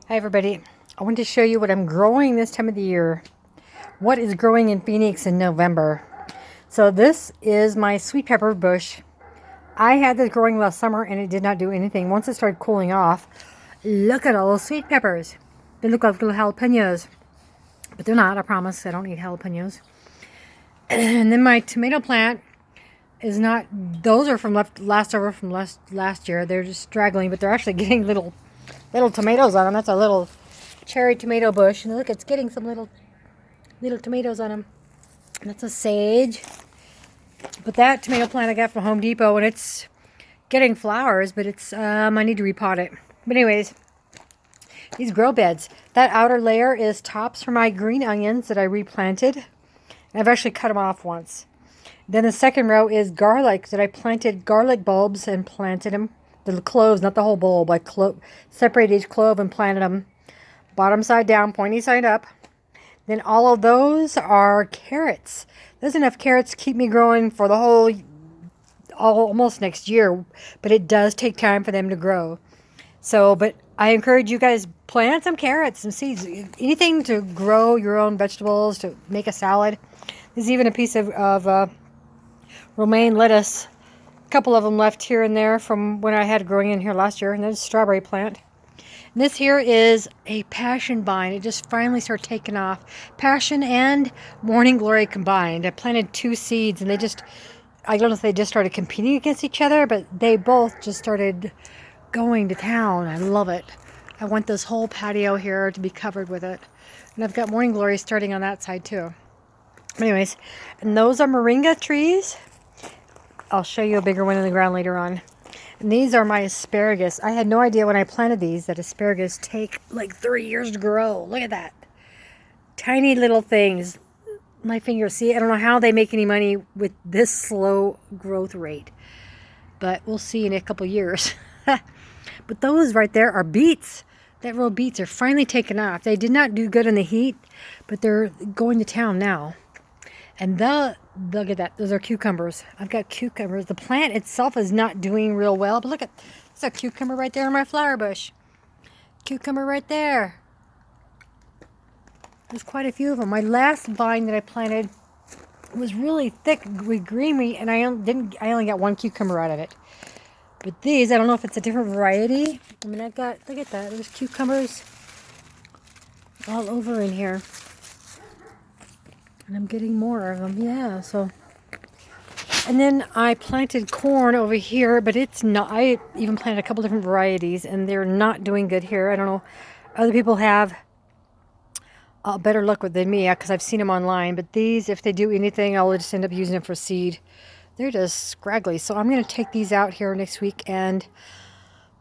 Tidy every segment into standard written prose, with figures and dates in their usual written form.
Hi everybody. I want to show you what I'm growing this time of the year. What is growing in Phoenix in November. So this is my sweet pepper bush. I had this growing last summer and it did not do anything. Once it started cooling off, look at all those sweet peppers. They look like little jalapenos, but they're not, I promise. I don't eat jalapenos. And then my tomato plant is not, those are from leftover from last year. They're just straggling, but they're actually getting little tomatoes on them. That's a little cherry tomato bush, and look, it's getting some little tomatoes on them. That's a sage. But that tomato plant I got from Home Depot, and it's getting flowers, but it's I need to repot it. But anyways, these grow beds. That outer layer is tops for my green onions that I replanted. I've actually cut them off once. Then the second row is garlic that I planted garlic bulbs and planted them. The cloves, not the whole bulb. I separated each clove and planted them bottom side down, pointy side up. Then all of those are carrots. There's enough carrots to keep me growing for the whole, almost next year. But it does take time for them to grow. So, but I encourage you guys, plant some carrots, some seeds, anything to grow your own vegetables, to make a salad. There's even a piece of romaine lettuce. A couple of them left here and there from when I had growing in here last year. And there's a strawberry plant. And this here is a passion vine. It just finally started taking off. Passion and morning glory combined. I planted 2 seeds and I don't know if they just started competing against each other, but they both just started going to town. I love it. I want this whole patio here to be covered with it. And I've got morning glory starting on that side too. Anyways, and those are moringa trees. I'll show you a bigger one in the ground later on. And these are my asparagus. I had no idea when I planted these that asparagus take like 3 years to grow. Look at that. Tiny little things. My fingers. See, I don't know how they make any money with this slow growth rate. But we'll see in a couple years. But those right there are beets. That row of beets are finally taken off. They did not do good in the heat, but they're going to town now. And look at that. Those are cucumbers. I've got cucumbers. The plant itself is not doing real well, but look at, there's a cucumber right there in my flower bush. Cucumber right there. There's quite a few of them. My last vine that I planted was really thick with greenery, and I only got 1 cucumber out of it. But these, I don't know if it's a different variety. I mean, look at that. There's cucumbers all over in here. And I'm getting more of them, yeah, so. And then I planted corn over here, but it's not, I even planted a couple different varieties, and they're not doing good here. I don't know, other people have better luck with than me, because I've seen them online. But these, if they do anything, I'll just end up using them for seed. They're just scraggly. So I'm going to take these out here next week and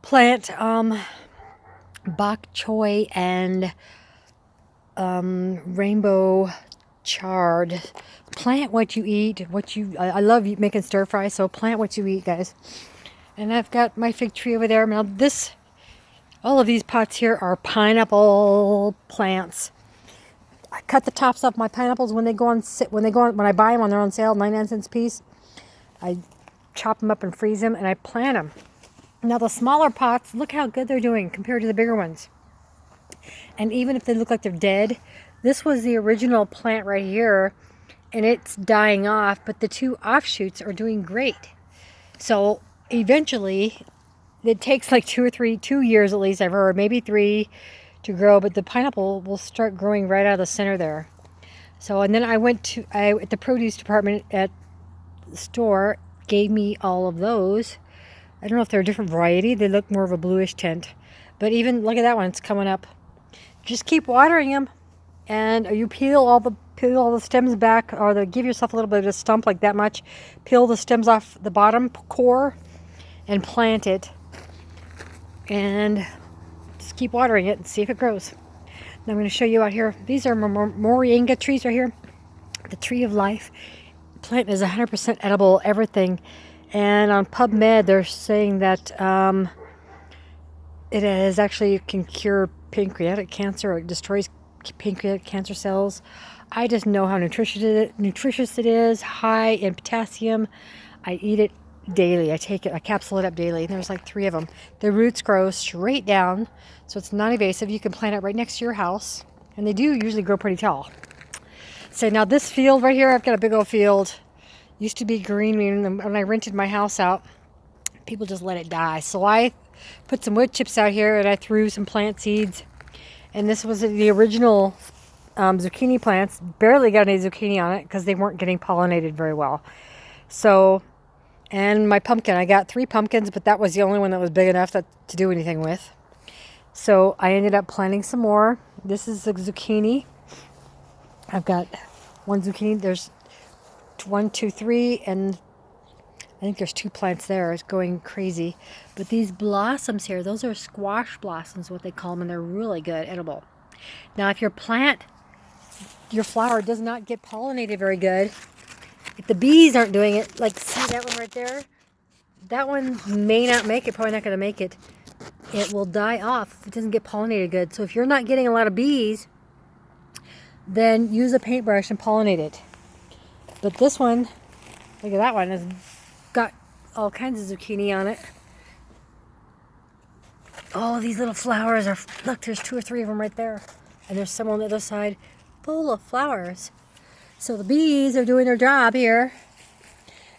plant bok choy and rainbow chard. Plant what you eat, I love making stir fry, so plant what you eat, guys. And I've got my fig tree over there. Now all of these pots here are pineapple plants. I cut the tops off my pineapples when I buy them when they're on sale, 99 cents a piece. I chop them up and freeze them, and I plant them. Now the smaller pots, look how good they're doing compared to the bigger ones. And even if they look like they're dead, this was the original plant right here, and it's dying off, but the 2 offshoots are doing great. So eventually, it takes like 2 years at least, I've heard, maybe 3 to grow, but the pineapple will start growing right out of the center there. So, and then I at the produce department at the store, gave me all of those. I don't know if they're a different variety. They look more of a bluish tint. But even, look at that one, it's coming up. Just keep watering them. And you peel all the stems back, or give yourself a little bit of a stump, like that much. Peel the stems off the bottom core and plant it. And just keep watering it and see if it grows. Now I'm going to show you out here. These are moringa trees right here. The tree of life. The plant is 100% edible, everything. And on PubMed, they're saying that it is actually can cure pancreatic cancer, or it destroys pancreatic cancer cells. I just know how nutritious it is, high in potassium. I eat it daily. I take it, I capsule it up daily. And there's like 3 of them. The roots grow straight down, so it's non-invasive. You can plant it right next to your house, and they do usually grow pretty tall. So now this field right here, I've got a big old field. Used to be green when I rented my house out. People just let it die. So I put some wood chips out here and I threw some plant seeds. And this was the original zucchini plants. Barely got any zucchini on it because they weren't getting pollinated very well. So, and my pumpkin. I got 3 pumpkins, but that was the only one that was big enough to do anything with. So I ended up planting some more. This is the zucchini. I've got 1 zucchini. There's 1, 2, 3, and I think there's 2 plants there. It's going crazy. But these blossoms here, those are squash blossoms, what they call them, and they're really good, edible. Now, if your flower does not get pollinated very good, if the bees aren't doing it, like see that one right there? That one may not make it, probably not going to make it. It will die off if it doesn't get pollinated good. So if you're not getting a lot of bees, then use a paintbrush and pollinate it. But this one, look at that one, has got all kinds of zucchini on it. Oh, these little flowers are, look, there's 2 or 3 of them right there. And there's some on the other side full of flowers. So the bees are doing their job here.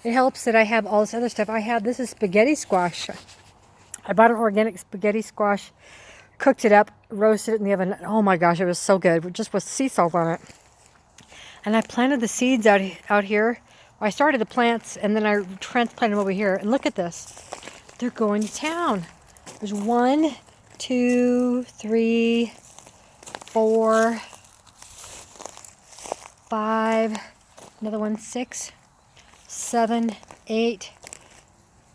It helps that I have all this other stuff. This is spaghetti squash. I bought an organic spaghetti squash, cooked it up, roasted it in the oven. Oh my gosh, it was so good, just with sea salt on it. And I planted the seeds out here. I started the plants and then I transplanted them over here. And look at this. They're going to town. There's 1, 2, 3, 4, 5, another one, 6, 7, 8,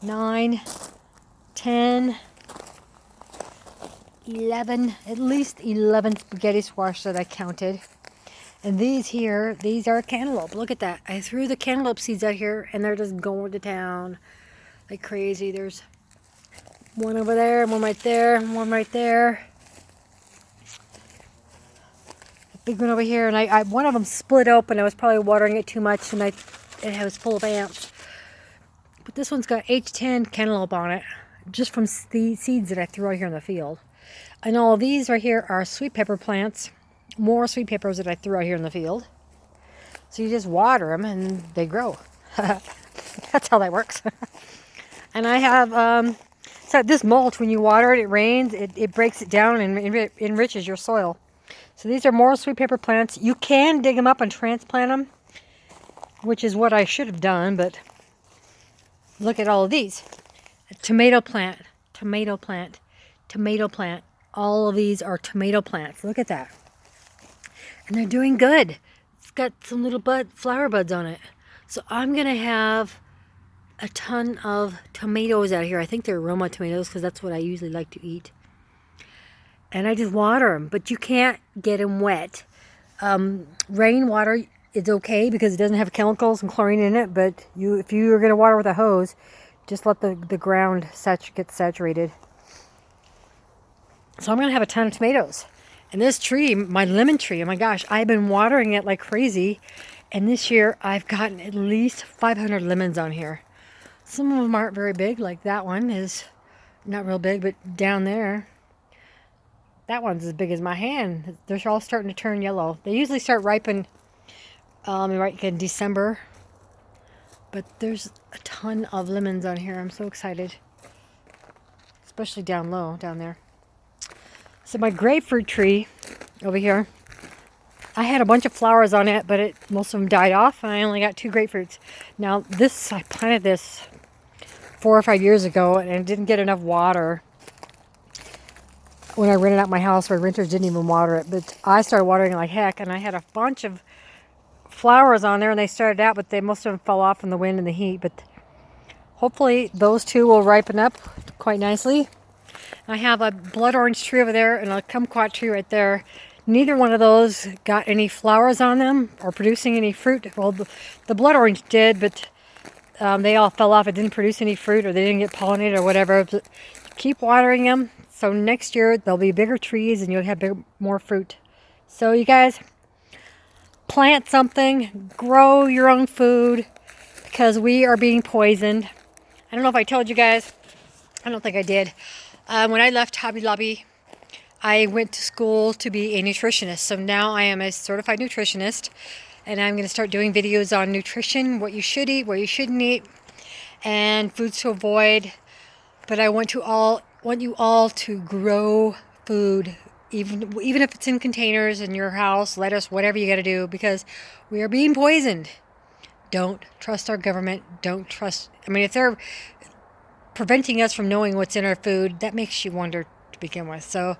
9, 10, 11, at least 11 spaghetti squash that I counted. And these here, these are cantaloupe. Look at that. I threw the cantaloupe seeds out here and they're just going to town like crazy. There's 1 over there, 1 right there, 1 right there. A big one over here. And I one of them split open. I was probably watering it too much and it was full of ants. But this one's got H10 cantaloupe on it, just from the seeds that I threw out here in the field. And all of these right here are sweet pepper plants. More sweet peppers that I threw out here in the field. So you just water them and they grow. That's how that works. And I have, so this mulch, when you water it, it rains, it breaks it down and enriches your soil. So these are more sweet pepper plants. You can dig them up and transplant them, which is what I should have done, but look at all of these. A tomato plant, tomato plant, tomato plant. All of these are tomato plants. Look at that. And they're doing good. It's got some little flower buds on it. So I'm going to have a ton of tomatoes out here. I think they're Roma tomatoes because that's what I usually like to eat. And I just water them, but you can't get them wet. Rainwater is okay because it doesn't have chemicals and chlorine in it, but if you are going to water with a hose, just let the ground get saturated. So I'm going to have a ton of tomatoes. And this tree, my lemon tree, oh my gosh, I've been watering it like crazy. And this year I've gotten at least 500 lemons on here. Some of them aren't very big, like that one is not real big, but down there, that one's as big as my hand. They're all starting to turn yellow. They usually start ripening right in December. But there's a ton of lemons on here. I'm so excited. Especially down low, down there. So my grapefruit tree over here, I had a bunch of flowers on it, but most of them died off, and I only got 2 grapefruits. Now I planted this 4 or 5 years ago, and it didn't get enough water. When I rented out my house, my renters didn't even water it, but I started watering it like heck, and I had a bunch of flowers on there, and they started out, but most of them fell off in the wind and the heat. But hopefully those 2 will ripen up quite nicely. I have a blood orange tree over there and a kumquat tree right there. Neither one of those got any flowers on them or producing any fruit. Well, the blood orange did, but they all fell off. It didn't produce any fruit, or they didn't get pollinated or whatever. But keep watering them. So next year they'll be bigger trees and you'll have more fruit. So you guys, plant something, grow your own food, because we are being poisoned. I don't know if I told you guys. I don't think I did. When I left Hobby Lobby, I went to school to be a nutritionist. So now I am a certified nutritionist, and I'm going to start doing videos on nutrition, what you should eat, what you shouldn't eat, and foods to avoid. But I want you all to grow food, even if it's in containers in your house, lettuce, whatever you got to do, because we are being poisoned. Don't trust our government. Don't trust. I mean, if they're preventing us from knowing what's in our food, that makes you wonder to begin with. So,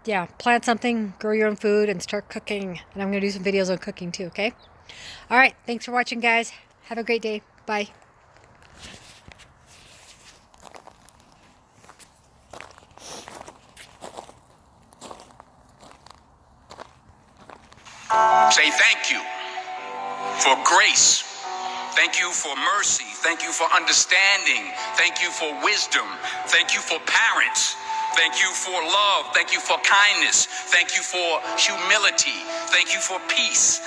yeah, plant something, grow your own food, and start cooking. And I'm going to do some videos on cooking too, okay? All right, thanks for watching, guys. Have a great day. Bye. Say thank you for grace. Thank you for mercy. Thank you for understanding. Thank you for wisdom. Thank you for parents. Thank you for love. Thank you for kindness. Thank you for humility. Thank you for peace.